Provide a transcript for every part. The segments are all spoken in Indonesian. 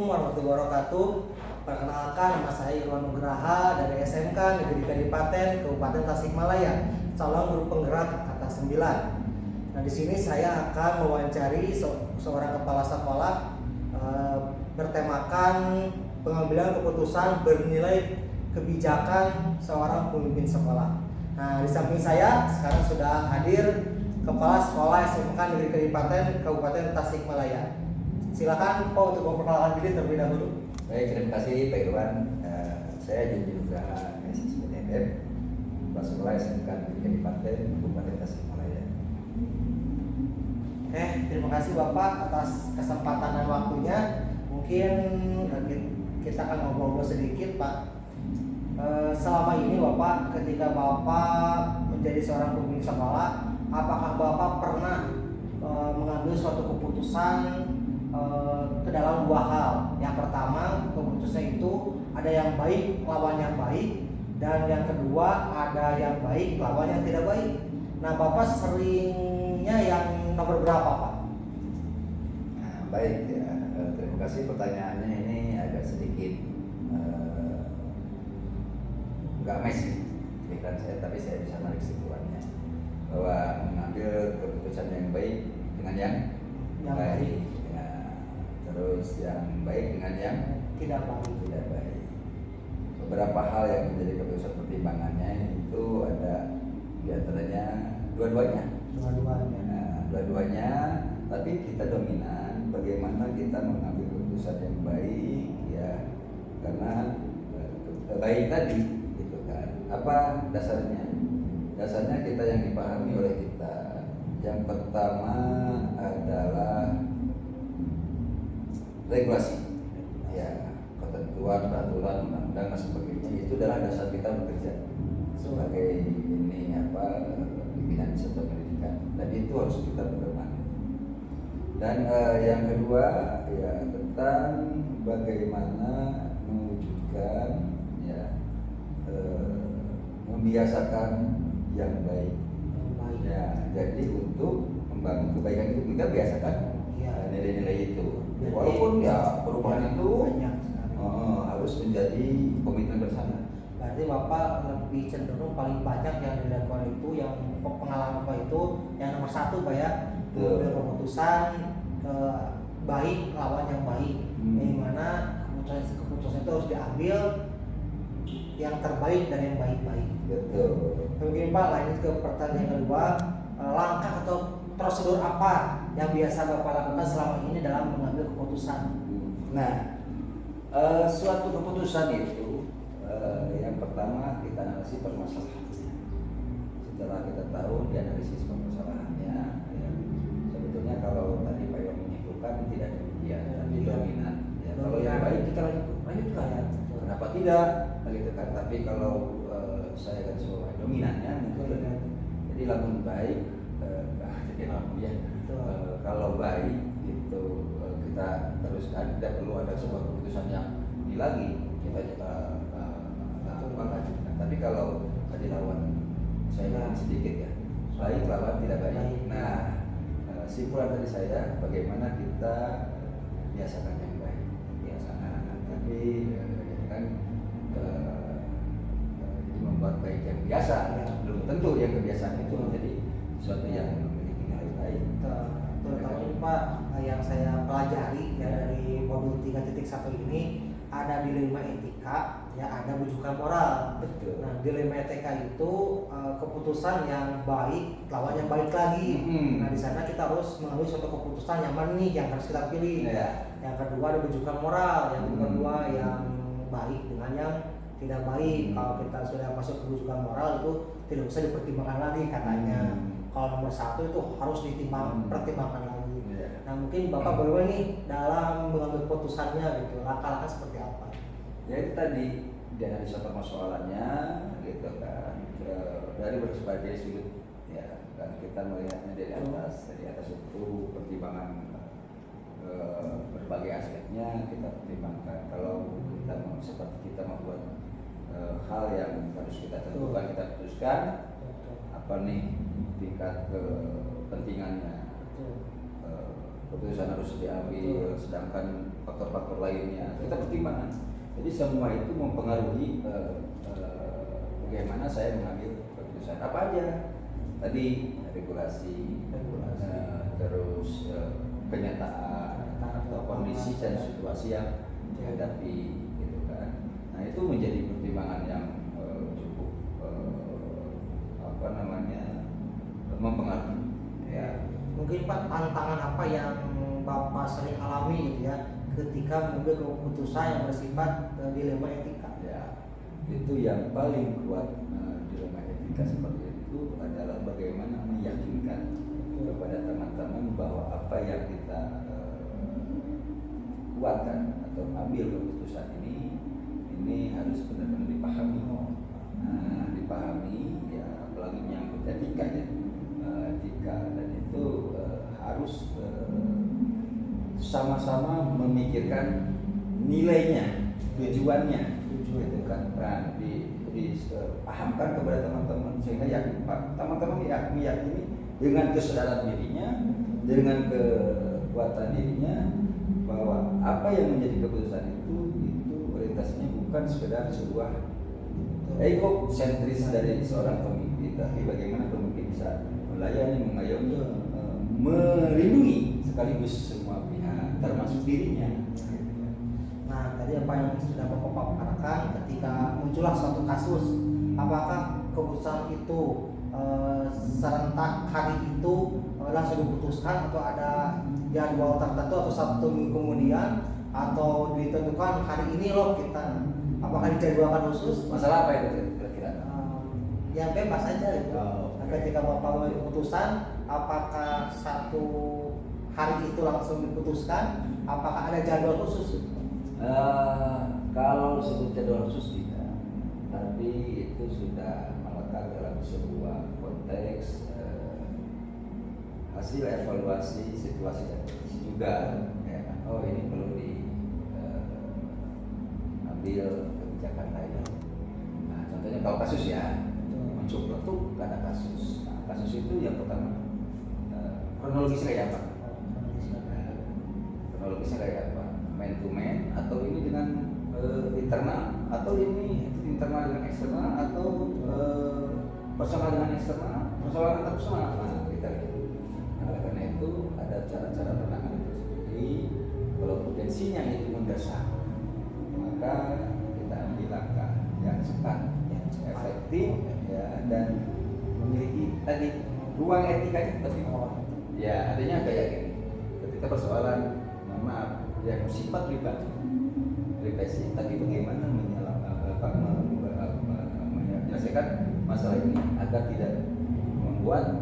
warahmatullahi wabarakatuh. Perkenalkan, nama saya Irwan Nugraha dari SMK Negeri Kadipaten Kabupaten Tasikmalaya, calon guru penggerak atas 9. Nah, di sini saya akan mewawancari seorang kepala sekolah bertemakan pengambilan keputusan bernilai kebijakan seorang pemimpin sekolah. Nah, di samping saya sekarang sudah hadir Kepala Sekolah SMK Negeri Kadipaten Kabupaten Tasikmalaya. Silakan Pak untuk memperkenalkan diri terlebih dahulu. Baik, terima kasih Pak Irwan. Saya Junjun Nugraha SSBDFF, Kepala Sekolah SMK Negeri Kadipaten Kabupaten Tasikmalaya. Terima kasih Bapak atas kesempatan dan waktunya. Mungkin kita akan ngobrol sedikit Pak. Selama ini Bapak, ketika Bapak menjadi seorang pemimpin sekolah, apakah Bapak pernah mengambil suatu keputusan ke dalam dua hal? Yang pertama, keputusan itu ada yang baik lawan yang baik, dan yang kedua ada yang baik lawan yang tidak baik. Nah, Bapak seringnya yang nomor berapa Pak? Nah, baik ya, terima kasih pertanyaannya. Ini agak sedikit nggak mesi pikiran saya, tapi saya bisa menarik kesimpulannya bahwa mengambil keputusan yang baik dengan yang baik. Ya, terus yang baik dengan yang tidak baik. Beberapa hal yang menjadi keputusan pertimbangannya itu ada diantaranya dua-duanya. Nah, dua-duanya, tapi kita dominan bagaimana kita mengambil keputusan yang baik ya, karena baik tadi gitu kan. Apa dasarnya? Dasarnya kita yang dipahami oleh kita. Yang pertama adalah regulasi, ya, ketentuan, peraturan, undang-undang dan sebagainya. Itu adalah dasar kita bekerja sebagai pimpinan satuan pendidikan. Dan itu harus kita pedoman. Dan yang kedua ya tentang bagaimana mewujudkan ya membiasakan yang baik. Ya, jadi untuk membangun kebaikan itu kita biasakan nilai-nilai itu. Walaupun ya perubahan itu harus menjadi komitmen bersama. Berarti Bapak lebih cenderung paling banyak yang dilakukan itu, yang pengalaman Bapak itu yang nomor satu Pak ya, keputusan baik lawan yang baik, di mana keputusan itu harus diambil yang terbaik dan yang baik-baik. Betul. Mungkin Pak lanjut ke pertanyaan kedua, langkah atau prosedur apa yang biasa Bapak lakukan selama ini dalam mengambil keputusan? Nah, suatu keputusan itu yang pertama kita analisis permasalahannya. Setelah kita tahu dianalisis permasalahannya, ya, sebetulnya kalau tadi Pak Yon menyimpulkan tidak demikian, tapi dominan. Ya, kalau yang baik kita lanjutkan. Ya. Kenapa tidak? Begitu kan. Tapi kalau saya kan sebagai dominannya mungkin jadi lamun baik, jadi lamun ya. Kalau baik itu kita teruskan, tidak perlu ada sebuah keputusan yang ini lagi kita lanjutkan. Tapi kalau tadi lawan saya sedikit ya, baik lawan tidak baik. Nah, simpulan dari saya bagaimana kita biasakan yang baik. Tapi kan membuat baik yang biasa, belum tentu yang kebiasaan itu menjadi sesuatu yang memiliki nilai baik. Terutama ini Pak, yang saya pelajari ya dari modul 3.1 ini ada dilema etika, ya ada bujukan moral. Betul. Nah, dilema etika itu keputusan yang baik lawan yang baik lagi. Nah, di sana kita harus mengambil suatu keputusan yang mana nih yang harus kita pilih. Yang kedua ada bujukan moral, yang kedua yang baik dengan yang tidak baik. Kalau kita sudah masuk ke bujukan moral itu tidak usah dipertimbangkan lagi katanya. Kalau nomor satu itu harus pertimbangkan lagi. Nah, mungkin Bapak bagaimana nih dalam mengambil keputusannya gitu, langkah-langkah seperti apa? Ya itu tadi dianalisa permasalahannya gitu kan, dari berbagai sudut ya, dan kita melihatnya dari atas itu pertimbangan berbagai aspeknya kita pertimbangkan. Kalau kita seperti kita membuat hal yang harus kita tentukan, kita putuskan apa nih tingkat kepentingannya, keputusan harus diambil, sedangkan faktor-faktor lainnya kita pertimbangkan. Jadi semua itu mempengaruhi bagaimana saya mengambil keputusan. Apa aja tadi regulasi, terus kenyataan atau kondisi dan situasi yang dihadapi, gitu kan. Nah itu menjadi pertimbangan yang cukup mempengaruhi. Ya. Mungkin Pak, tantangan apa yang Bapak sering alami gitu ya ketika mengambil keputusan yang bersifat dilema etika? Ya, itu yang paling kuat dilema etika seperti itu adalah bagaimana meyakinkan kepada teman-teman bahwa apa yang kita kuatkan atau ambil keputusan ini harus benar-benar dipahami. Nah, dipahami ya, apalagi menyangkut etika ya. Etika dan itu harus sama-sama memikirkan nilainya, tujuannya, gitu kan. Nah, dipahamkan kepada teman-teman sehingga teman-teman meyakini dengan kesadaran dirinya, dengan kekuatan dirinya bahwa apa yang menjadi keputusan itu orientasinya bukan sekedar sebuah egosentris dari seorang pemimpin, tapi bagaimana pemimpin bisa melayani, mengayomi, melindungi sekaligus semua pihak, termasuk dirinya. Nah, tadi apa yang sudah Bapak paparkan ketika muncullah suatu kasus, apakah keputusan itu serentak hari itu langsung diputuskan atau ada jadwal tertentu atau satu minggu kemudian atau ditentukan hari ini loh kita, apakah dijadwalkan khusus? Masalah apa itu kira-kira? Ya bebas aja gitu. Ketika Bapak mengambil keputusan, apakah satu hari itu langsung diputuskan? Apakah ada jadwal khusus? Kalau sebut jadwal khusus tidak, tapi itu sudah melekat dalam sebuah konteks hasil evaluasi situasi dan kondisi juga. Ya, oh ini perlu diambil kebijakan lain. Nah, contohnya kalau kasus ya. Muncul peletuk karena kasus. Nah, kasus itu yang pertama kronologisnya kayak apa? Kronologisnya kayak apa? Man to man atau ini dengan internal atau ini internal dengan eksternal atau personal dengan eksternal, personal antar personal. Nah, kita lihat. Nah, oleh karena itu ada cara-cara penanganan itu sendiri. Kalau potensinya itu mendesak, maka kita ambil langkah yang cepat, yang efektif. Ya, dan memiliki tadi ruang etika itu penting. Ya, adanya kayak gini. Ketika persoalan, mohon maaf, yang bersifat privasi, tapi bagaimana menyelesaikan masalah ini agar tidak membuat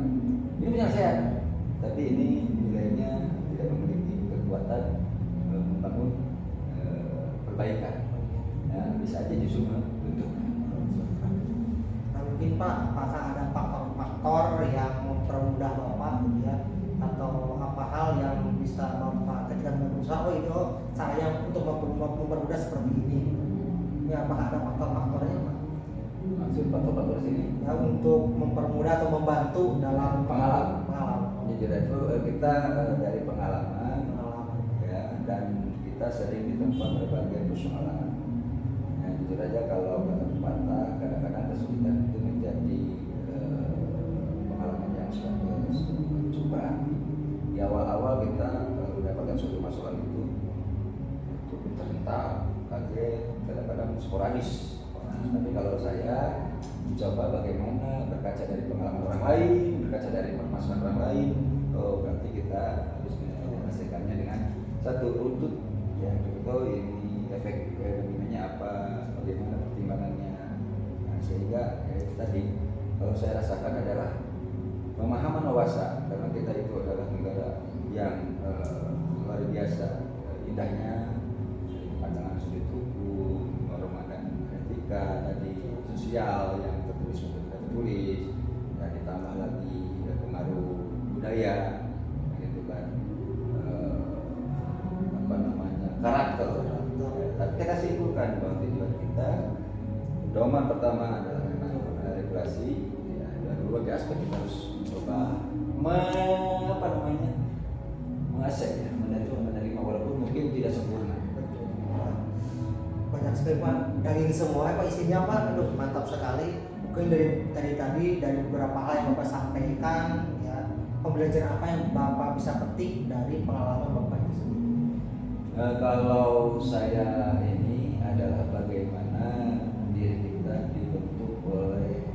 ini penyelesaian, tapi ini nilainya tidak memiliki kekuatan membangun perbaikan. Nah, bisa aja justru bentuk. Mungkin Pak, apakah ada faktor-faktor yang mempermudah Bapak gitu ya, atau apa hal yang bisa Bapak ketika berusaha caranya untuk mempermudah seperti ini? Ya, apakah ada faktor-faktornya Pak? Maksud faktor-faktor sini? Ya, untuk mempermudah atau membantu dalam pengalaman. Jujur itu kita dari pengalaman, ya, dan kita sering ditempa berbagai persoalan. Nah, jujur aja kalau kata pepatah, kadang-kadang kesulitan itu menjadi pengalaman yang cukup berarti. Di awal-awal kita mendapatkan suatu masalah itu terhentak, kaget, kadang-kadang sporadis. Tapi kalau saya mencoba bagaimana berkaca dari pengalaman orang lain, berkaca dari permasalahan orang lain, berarti kita harus menyelesaikannya dengan satu runtut yang betul ini efek ekonominya apa, bagaimana pertimbangannya. Nah, sehingga ya itu tadi kalau saya rasakan adalah pemahaman wawasan, karena kita itu adalah negara yang luar biasa indahnya pandangan sudut hukum, norma dan etika tadi, sosial yang tertulis maupun tidak tertulis, dan ditambah lagi pengaruh budaya, gitu kan, karakter. Tapi kita simpulkan bahwa tujuan kita, pedoman pertama adalah memang regulasi, ya, dan berbagai aspek kita harus coba menguasai ya, menerima walaupun mungkin tidak sempurna. Betul. Banyak sekali Pak, daging semua Pak isinya Pak, aduh mantap sekali. Mungkin dari tadi dari beberapa hal yang Bapak sampaikan ya, pembelajaran apa yang Bapak bisa petik dari pengalaman Bapak itu sendiri? Kalau saya ini adalah bagaimana diri kita dibentuk oleh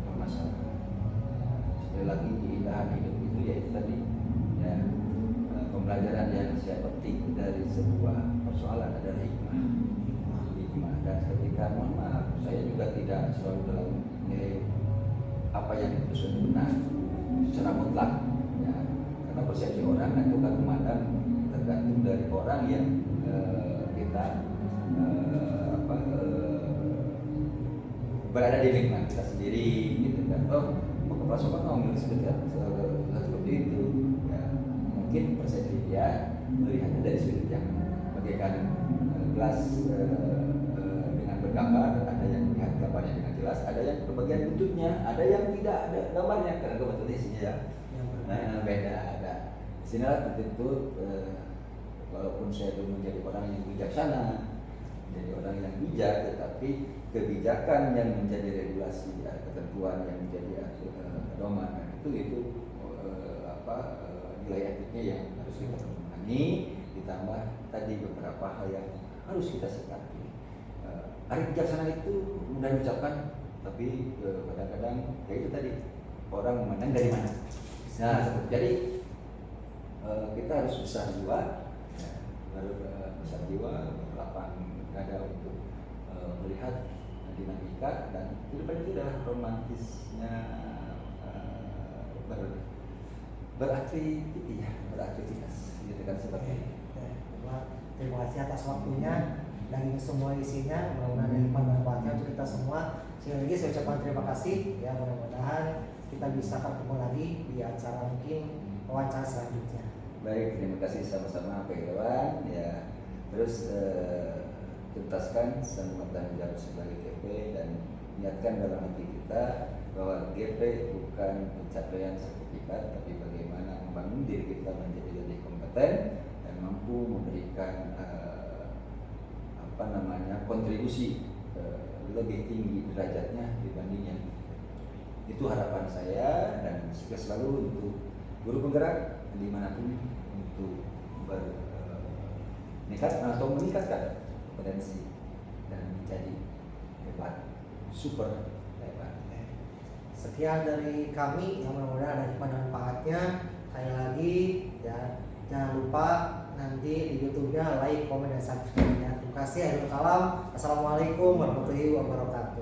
permasalahan. Sekali lagi keindahan hidup itu ya itu tadi ya, pembelajaran yang saya petik dari sebuah persoalan adalah hikmah. Dan ketika mohon maaf saya juga tidak selalu dalam nilai apa yang diputuskan itu benar secara mutlak ya, karena persepsi orang itu kan memandang tergantung dari orang yang kita berada di lingkungan kita sendiri gitu kan. Oh, kepala sekolah ngomong seperti itu ya, mungkin persepsi dia melihatnya dari sudut yang bagaikan gelas dengan bergambar, ada yang melihat gambarnya dengan jelas, ada yang kebagian bentuknya, ada yang tidak ada gambarnya karena kebetulan isinya ya. Nah, beda ada. Disinilah tentu walaupun saya belum menjadi orang yang bijaksana, menjadi orang yang bijak, tetapi kebijakan yang menjadi regulasi ketentuan yang menjadi pedoman itu nilai etiknya yang harus kita pahami, ditambah tadi beberapa hal yang harus kita sikapi. Arti bijaksana itu mudah diucapkan, tapi kadang-kadang ya itu tadi orang memandang dari mana. Nah, jadi kita harus besar jiwa, ya, baru besar jiwa, berlapang dada untuk melihat dinamika dan kehidupan itu adalah romantisnya beraktivitas gitu kan seperti itu. Terima kasih atas waktunya dan semua isinya, mudah-mudahan dari manfaatnya untuk kita semua. Sekali lagi saya ucapkan terima kasih ya, mudah-mudahan kita bisa ketemu lagi di acara mungkin wawancara selanjutnya. Baik, terima kasih sama-sama Pak Irwan ya. Terus tuntaskan semua tanggung jawab sebagai GP dan niatkan dalam hati kita bahwa GP bukan pencapaian sertifikat, tapi bagaimana membangun diri kita menjadi lebih kompeten dan mampu memberikan kontribusi lebih tinggi derajatnya dibanding yang itu harapan saya, dan sukses selalu untuk guru penggerak dimanapun untuk meningkatkan potensi dan menjadi hebat, super hebat. Sekian dari kami, yang mudah-mudahan ada manfaatnya. Sekali lagi ya, jangan lupa nanti di YouTube-nya like, komen, dan subscribe-nya. Terima kasih. Assalamualaikum warahmatullahi wabarakatuh.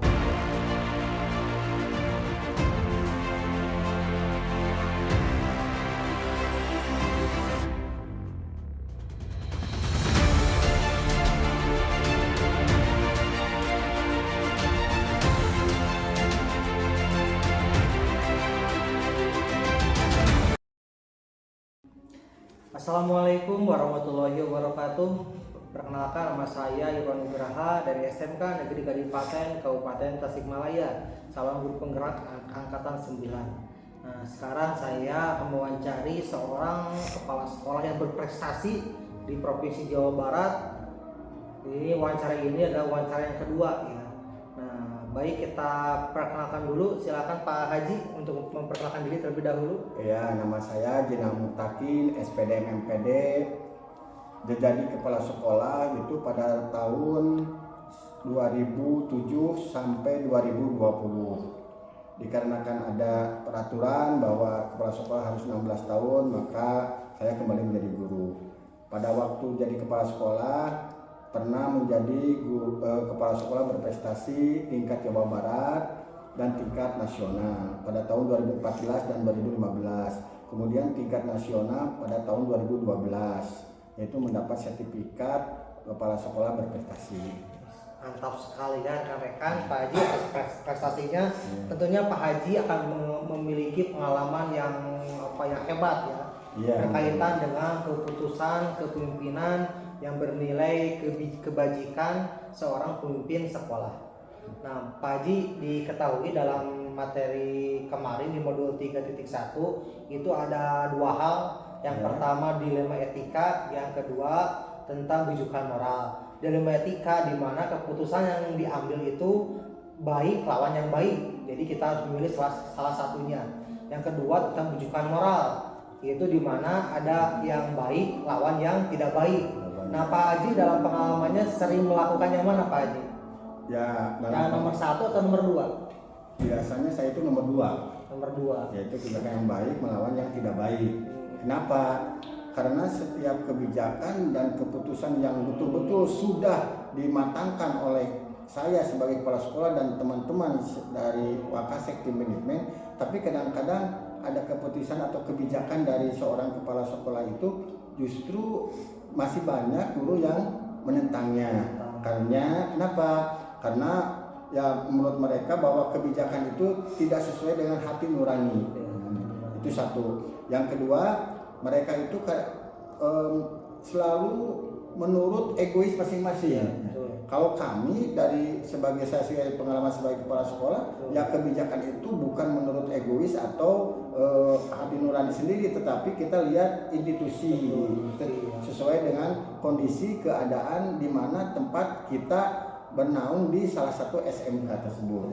Assalamualaikum warahmatullahi wabarakatuh. Perkenalkan, nama saya Irwan Nugraha dari SMK Negeri Kadipaten Kabupaten Tasikmalaya, calon guru penggerak angkatan 9. Nah, sekarang saya akan mewawancari seorang kepala sekolah yang berprestasi di Provinsi Jawa Barat. Ini wawancara ini adalah wawancara yang kedua ya. Nah, baik kita perkenalkan dulu. Silakan Pak Haji untuk memperkenalkan diri terlebih dahulu. Ya, nama saya Jina Mutakin, SPDM MPD, jadi kepala sekolah itu pada tahun 2007 sampai 2020. Dikarenakan ada peraturan bahwa kepala sekolah harus 16 tahun, maka saya kembali menjadi guru. Pada waktu jadi kepala sekolah, pernah menjadi kepala sekolah berprestasi tingkat Jawa Barat dan tingkat nasional pada tahun 2014 dan 2015. Kemudian tingkat nasional pada tahun 2012, yaitu mendapat sertifikat kepala sekolah berprestasi. Mantap sekali kan rekan-rekan. Pak Haji atas prestasinya. Tentunya Pak Haji akan memiliki pengalaman yang hebat ya. Berkaitan dengan keputusan kepemimpinan yang bernilai kebajikan seorang pemimpin sekolah. Nah, Pak Haji diketahui dalam materi kemarin di modul 3.1 itu ada dua hal Yang Ya. pertama dilema etika, yang kedua tentang bujukan moral. Dilema etika di mana keputusan yang diambil itu baik lawan yang baik. Jadi kita harus memilih salah satunya. Yang kedua tentang bujukan moral, yaitu di mana ada yang baik lawan yang tidak baik. Nah, Pak Haji dalam pengalamannya sering melakukan yang mana, Pak Haji? Ya, Yang nomor 1 atau nomor 2? biasanya saya itu nomor 2, Nomor 2. yaitu kebijakan yang baik melawan yang tidak baik. Kenapa? Karena setiap kebijakan dan keputusan yang betul-betul sudah dimatangkan oleh saya sebagai kepala sekolah dan teman-teman dari Wakasek tim manajemen, tapi kadang-kadang ada keputusan atau kebijakan dari seorang kepala sekolah itu justru masih banyak guru yang menentangnya. Karena kenapa? Karena ya menurut mereka bahwa kebijakan itu tidak sesuai dengan hati nurani. Itu satu. Yang kedua, mereka itu selalu menurut egois masing-masing. Kalau kami sebagai saya sebagai pengalaman sebagai kepala sekolah, ya kebijakan itu bukan menurut egois atau hati nurani sendiri, tetapi kita lihat institusi sesuai dengan kondisi keadaan di mana tempat kita bernaung di salah satu SMK tersebut.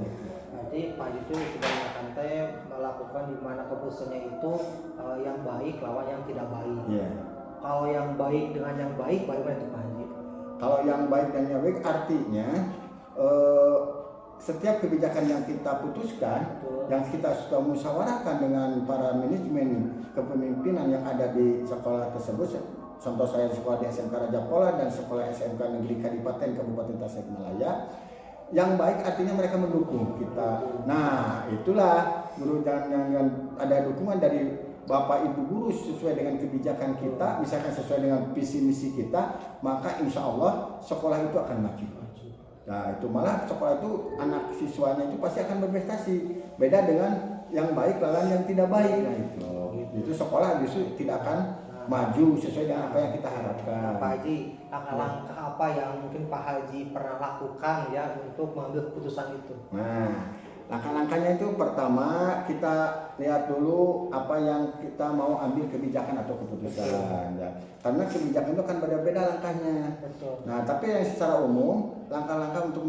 Berarti Pak Haji itu kebanyakan melakukan di mana keputusannya itu yang baik lawan yang tidak baik. Yeah. Kalau yang baik dengan yang baik, bagaimana itu Pak Haji? Kalau yang baik dan yang baik artinya setiap kebijakan yang kita putuskan, yang kita sudah musyawarahkan dengan para manajemen kepemimpinan yang ada di sekolah tersebut, contoh saya sekolah di SMK Raja Pola dan sekolah SMK Negeri Kadipaten Kabupaten Tasikmalaya, yang baik artinya mereka mendukung kita. Nah, itulah guru dan ada dukungan dari Bapak Ibu guru sesuai dengan kebijakan kita, misalkan sesuai dengan visi misi kita, maka insya Allah sekolah itu akan maju. Nah, itu malah sekolah itu anak siswanya itu pasti akan berprestasi. Beda dengan yang baik lawan yang tidak baik. Nah, itu sekolah justru tidak akan maju sesuai dengan apa yang kita harapkan. Nah, Pak Haji, langkah-langkah apa yang mungkin Pak Haji pernah lakukan ya untuk mengambil keputusan itu? Nah, langkah-langkahnya itu pertama kita lihat dulu apa yang kita mau ambil kebijakan atau keputusan. Ya. Karena kebijakan itu kan beda-beda langkahnya. Betul. Nah, tapi yang secara umum langkah-langkah untuk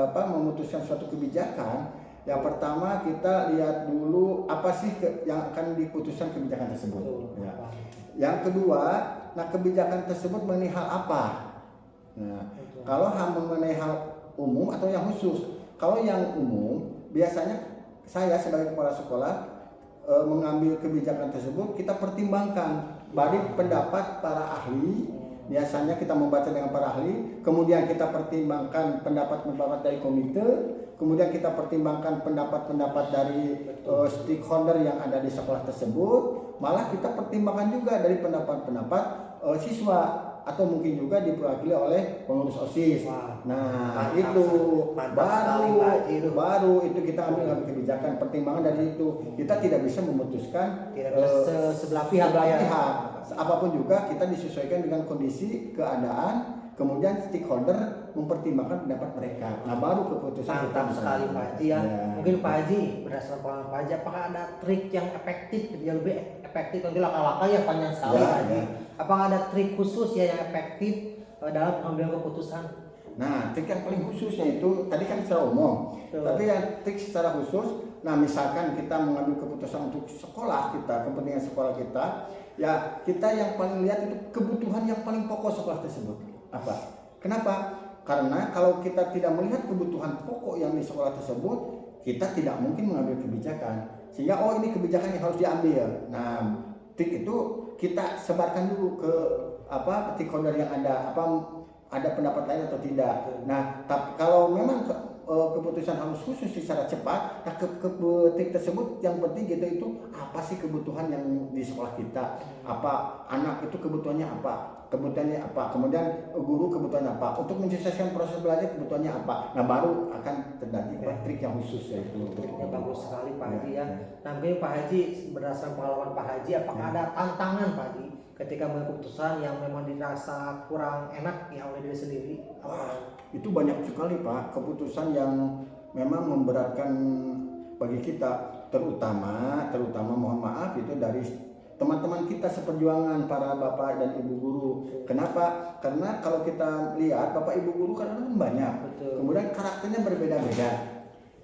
memutuskan suatu kebijakan, yang pertama kita lihat dulu apa sih yang akan diputuskan kebijakan tersebut. Betul. Ya. Yang kedua, nah kebijakan tersebut mengenai hal apa? Nah, kalau mengenai hal umum atau yang khusus. Kalau yang umum, biasanya saya sebagai kepala sekolah mengambil kebijakan tersebut kita pertimbangkan dari pendapat para ahli. Biasanya kita membaca dengan para ahli, kemudian kita pertimbangkan pendapat-pendapat dari komite, kemudian kita pertimbangkan pendapat-pendapat dari stakeholder yang ada di sekolah tersebut, malah kita pertimbangkan juga dari pendapat-pendapat siswa atau mungkin juga diwakili oleh pengurus OSIS. Nah, itu baru itu kita ambil kebijakan pertimbangan dari itu. Kita tidak bisa memutuskan sebelah pihak. Apapun juga kita disesuaikan dengan kondisi keadaan, kemudian stakeholder mempertimbangkan pendapat mereka. Nah, baru keputusan. Mantap sekali Pak Haji ya. Mungkin Pak Haji berdasarkan pengalaman Pak Haji, apakah ada trik yang efektif, yang lebih efektif nanti langkah-langkah yang panjang sekali Pak Haji? Apakah ada trik khusus ya yang efektif dalam pengambilan keputusan? Nah, trik yang paling khususnya itu tadi kan secara umum. Tapi yang trik secara khusus, nah misalkan kita mengambil keputusan untuk sekolah kita, kepentingan sekolah kita, ya kita yang paling lihat itu kebutuhan yang paling pokok sekolah tersebut. Apa? Kenapa? Karena kalau kita tidak melihat kebutuhan pokok yang di sekolah tersebut, kita tidak mungkin mengambil kebijakan. Sehingga ini kebijakan yang harus diambil. Nah, trik itu kita sebarkan dulu ke stakeholder yang ada, ada pendapat lain atau tidak. Nah, tapi kalau memang keputusan harus khusus secara cepat, nah trik tersebut yang penting kita itu apa sih kebutuhan yang di sekolah kita, apa anak itu kebutuhannya apa, kemudian guru kebutuhannya apa, untuk mensukseskan proses belajar kebutuhannya apa. Nah, baru akan terjadi trik yang khusus yaitu. Triknya bagus sekali Pak Haji ya. Nah, mungkin Pak Haji berdasarkan pengalaman Pak Haji, apakah ada tantangan Pak Haji ketika mengambil keputusan yang memang dirasa kurang enak ya oleh diri sendiri? Itu banyak sekali Pak, keputusan yang memang memberatkan bagi kita, terutama mohon maaf itu dari teman-teman kita seperjuangan para bapak dan ibu guru. Kenapa? Karena kalau kita lihat bapak ibu guru kan banyak. Betul. Kemudian karakternya berbeda-beda.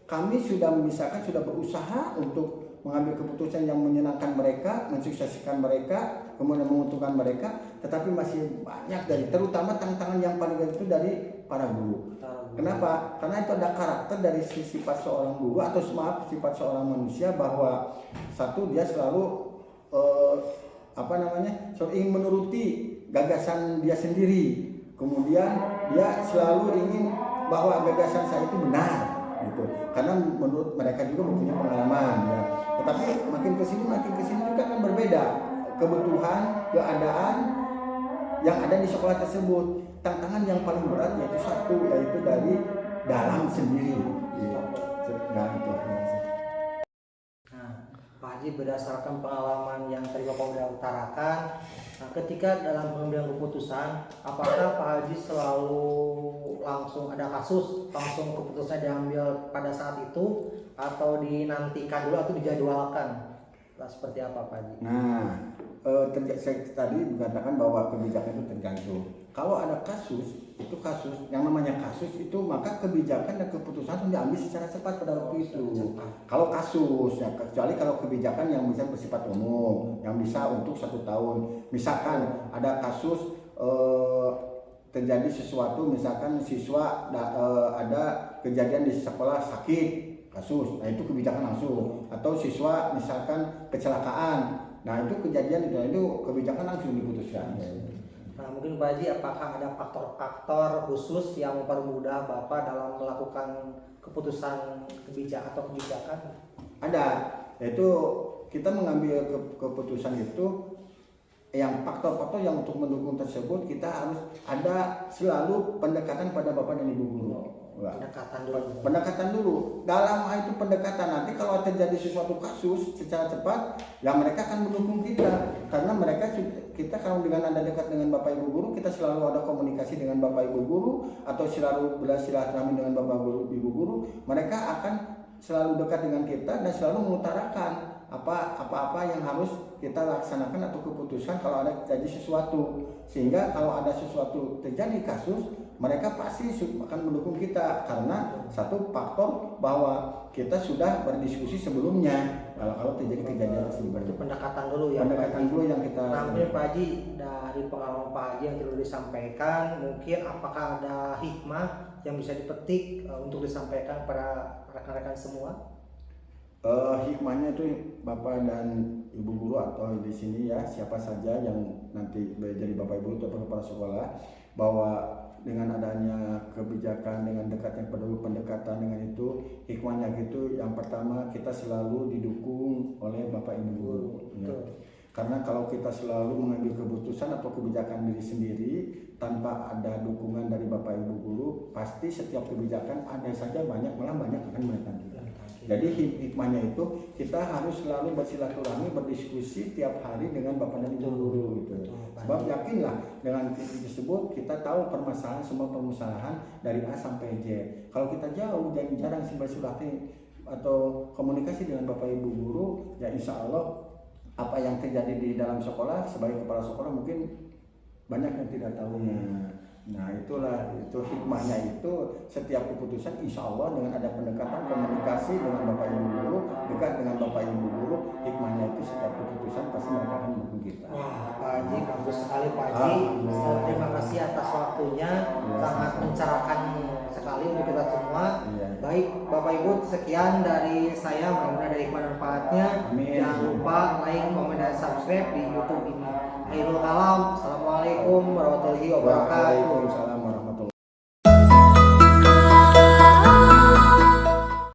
Kami sudah misalkan sudah berusaha untuk mengambil keputusan yang menyenangkan mereka, mensukseskan mereka, kemudian menguntungkan mereka, tetapi masih banyak dari terutama tantangan yang paling berat itu dari para guru. Kenapa? Karena itu ada karakter dari sifat seorang guru atau sifat seorang manusia bahwa satu dia selalu ingin menuruti gagasan dia sendiri. Kemudian dia selalu ingin bahwa gagasan saya itu benar, gitu. Karena menurut mereka juga mempunyai pengalaman, ya. Tetapi makin kesini juga kan berbeda kebutuhan, keadaan yang ada di sekolah tersebut. Tantangan yang paling berat yaitu satu, yaitu dari dalam sendiri. Gitu. Nah, itu. Pak Haji, berdasarkan pengalaman yang tadi Bapak sudah utarakan, ketika dalam pengambilan keputusan, apakah Pak Haji selalu langsung ada kasus, langsung keputusannya diambil pada saat itu, atau dinantikan dulu atau dijadwalkan? Seperti apa Pak Haji? Nah, saya tadi mengatakan bahwa kebijakan itu tergantung. Kalau ada kasus, itu kasus, yang namanya kasus itu maka kebijakan dan keputusan diambil secara cepat pada waktu itu. Kalau kasus, ya, kecuali kalau kebijakan yang bisa bersifat umum, yang bisa untuk 1 tahun. Misalkan ada kasus terjadi sesuatu, misalkan siswa ada kejadian di sekolah sakit, kasus, nah itu kebijakan langsung. Atau siswa misalkan kecelakaan, nah itu kejadian itu kebijakan langsung diputuskan. Nah, mungkin Pak Haji, apakah ada faktor-faktor khusus yang mempermudah Bapak dalam melakukan keputusan kebijakan? Ada, yaitu kita mengambil keputusan itu yang faktor-faktor yang untuk mendukung tersebut kita harus ada selalu pendekatan pada Bapak dan Ibu guru. Pendekatan dulu. Dalam itu pendekatan, nanti kalau terjadi sesuatu kasus secara cepat, ya mereka akan mendukung kita. Karena kita kalau dengan Anda dekat dengan Bapak Ibu guru, kita selalu ada komunikasi dengan Bapak Ibu guru atau selalu bersilaturahmi dengan Bapak guru, Ibu guru, mereka akan selalu dekat dengan kita dan selalu mengutarakan apa-apa yang harus kita laksanakan atau keputusan kalau ada terjadi sesuatu. Sehingga kalau ada sesuatu terjadi kasus, mereka pasti akan mendukung kita karena satu faktor bahwa kita sudah berdiskusi sebelumnya kalau terjadi kejadian tersebut. Pendekatan dulu ya. Pendekatan dulu yang kita. Namun Pak Haji, dari pengalaman Pak Haji yang perlu disampaikan, mungkin apakah ada hikmah yang bisa dipetik untuk disampaikan pada rekan-rekan semua? Hikmahnya itu Bapak dan Ibu guru atau di sini ya siapa saja yang nanti jadi Bapak Ibu atau kepala sekolah, bahwa dengan adanya kebijakan, dengan dekatnya pendekatan dengan itu, hikmahnya gitu, yang pertama kita selalu didukung oleh Bapak Ibu guru, ya. Karena kalau kita selalu mengambil keputusan atau kebijakan diri sendiri tanpa ada dukungan dari Bapak Ibu guru, pasti setiap kebijakan ada saja malah banyak akan menekan kita. Jadi hikmahnya itu kita harus selalu bersilaturahmi, berdiskusi tiap hari dengan Bapak dan Ibu guru gitu. Sebab yakinlah dengan tersebut kita tahu semua permasalahan dari A sampai Z. Kalau kita jauh dan jarang bersilaturahmi atau komunikasi dengan Bapak Ibu guru, ya insya Allah apa yang terjadi di dalam sekolah sebagai kepala sekolah mungkin banyak yang tidak tahunya. Nah itu hikmahnya itu setiap keputusan insya Allah dengan ada pendekatan komunikasi dengan Bapak Ibu guru, dekat dengan Bapak Ibu guru, hikmahnya itu setiap keputusan pasti mereka akan mendukung kita. Wah Pak Haji, bagus sekali Pak Haji. Terima kasih atas waktunya, sangat mencerahkan sekali untuk kita semua. Baik Bapak Ibu, sekian dari saya, mudah-mudahan dari bermanfaatnya. Jangan lupa like, komen, dan subscribe di YouTube ini. Akhirul kalam, assalamualaikum warahmatullahi wabarakatuh. Waalaikumsalam.